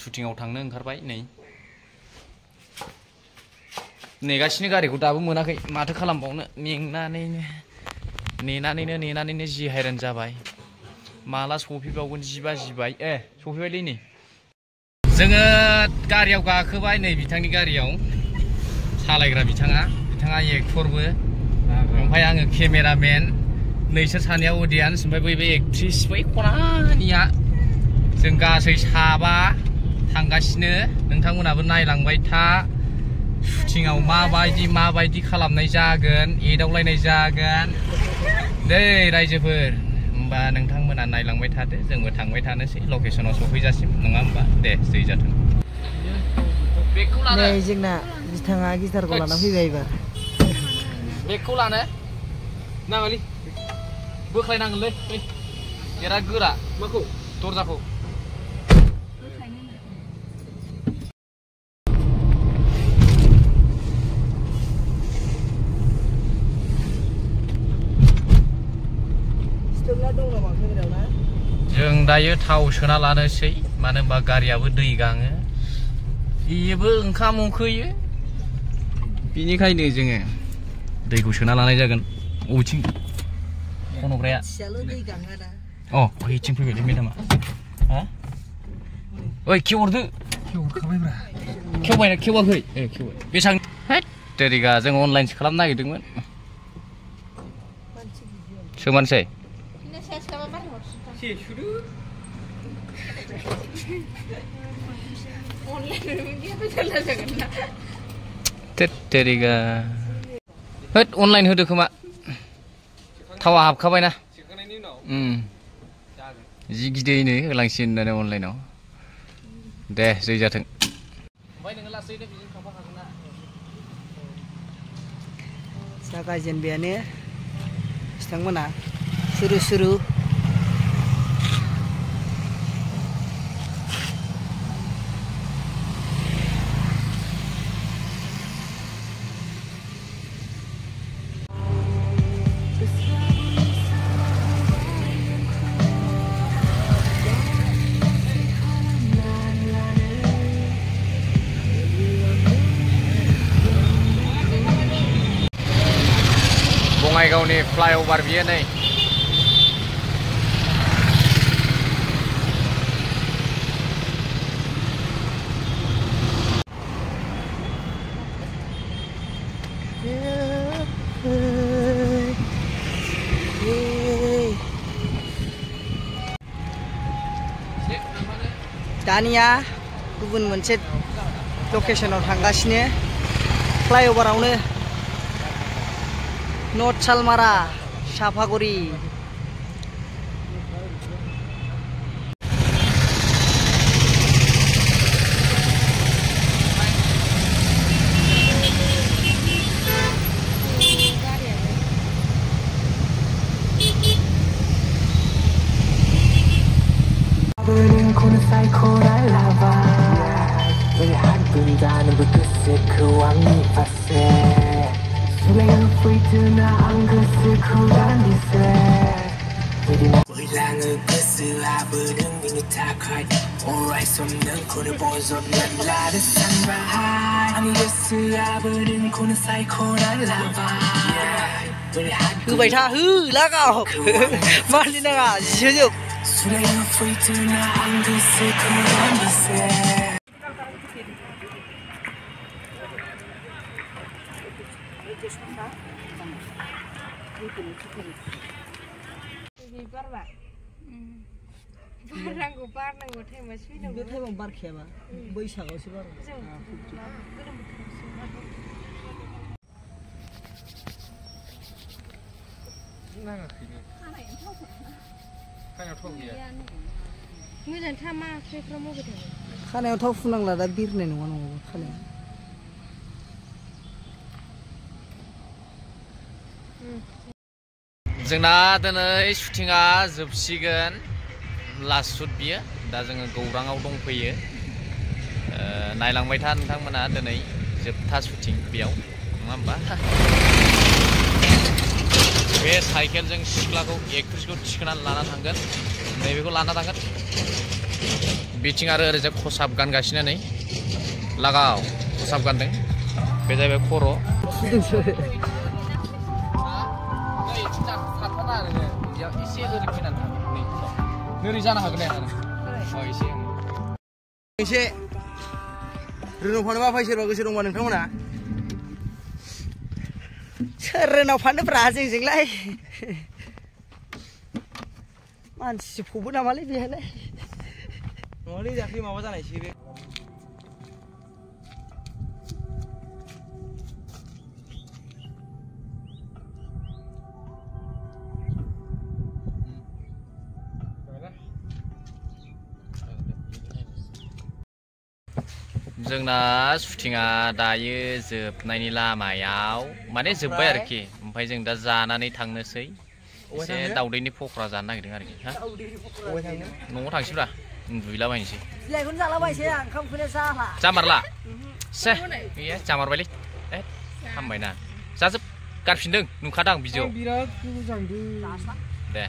शुटिंआव थांनो ओंखारबाय नै नेगासिनो गारिखौ दाबो मोनाखै माथो खालामबावनो नेनानैनो जि हैरान जाबाय माला सफैबावगोन 10 बाजिबाय सफैबायलै नै जोङो गारियाव गाखोबाय नै बिथांनि गारियाव सालायग्रा बिथाङा एक्टरबो ओमफ्राय आङो केमेरामेन नैसोर सानैया अडियन्स ओमफ्राय बै एक्ट्रिस बै खनानिया जों गासै 7 थांगासिनो नोंथांमोनाबो नायलांबाय था शुटिंआव माबायदि खालामनाय जागोन एदावलायनाय जागोन दै रायजोफोर होमबा नोंथांमोना नायलांबाय थादो जोंबो थांबाय थानोसै लकेसनाव सफैजासिम नङा होमबा दे जै जाथों बेगखौ लानो नै जोंना बिथाङा गिटारखौ लाना फैबाय एबार बेगखौ लानो नाङालै बोख्लायनांगोनलै बिराद गोरा माखौ दरजाखौ जों दायो थाव सोना लानोसै मानो होनबा गारियाबो दै गाङो बेबो ओंखाम उखैयो बेनिखायनो जोङो दैखौ सोना लानाय जागोन अबेथिं खनग्राया बैथिं फैबायलै मेदामा ओइ खेवहरदो खेवहरखाबायब्रा खेवाखै खेवबाय बेसेबां तेरिगा जों अनलाइनसो खालामनो नागिरदोंमोन सोमानोसै तेरिगा होद अनलाइन होदो खोमा थावा हाबखाबायना जि गिदिरैनो होलांसिन होननानै अनलाइनाव दे जै जाथों ओमफ्राय नोङो लासैनो बिजों थांफाखागोन ना जागायजेनबायानो बिथांमोना सुरु बङाइगावनि फ्लाइओभार बियो नै दानिया गुबुन मोनसे लकेसनाव थांगासिनो फ्लाइओभारावनो नर्थ सालमारा साफागुरि होबाय था हो लागाव मानि नाङा जिहोजोब बारनांगौ टाइमावसो फैनांगौ बे टाइमाव बारखायाबा बैसागावसो बारो नाङाखैनो खानायाव थाव गैया मोजां थामा आखाइफ्राव मबाइल थायो खानायाव थाव फुनांला दा बिरनाय नङा नङाबा खानाया जोंना दिनै शुटिंआ जोबसिगोन लास्ट शुट बियो दा जोङो गौराङाव दंफैयो नायलांबाय था नोंथांमोना दिनै जोबथा शुटिं बेयाव नङा होमबा बे साइकेलजों सिख्लाखौ एक्ट्रेसखौ थिखोनानै लाना थांगोन नैबेखौ लाना थांगोन बिथिं आरो ओरैजाय खसाब गानगासिनो नै लागाव खसाब गानदों बे जाहैबाय खर' एसे ओरै फैनानै नोरै जानो हागोन एसे रोनाव फानोबा फै सोरबा गोसो दंबा नोंथांमोना सोर रोनाव फानोब्रा जोंजोंलाय मानसि फबो नामालै बेहायलाय नङालै दाख्लै माबा जानायसै बे जोंना शुटिंआ दायो जोबनायनि लामायाव माने जोब्बाय आरोखि ओमफ्राय जों दा जानानै थांनोसै एसे दाउदैनि पकरा जानो नागिरदों आरोखि हा न'आव थांसैब्रा उन्दुहैलाबायनोसै बिलाइखौनो जालाबायसै आं ओंखामखौनो जाला जामारला से गैया जामारबायलै हामबायना जाजोब गारफिनदों नुखादां भिडिअ' बिराद मोजां दे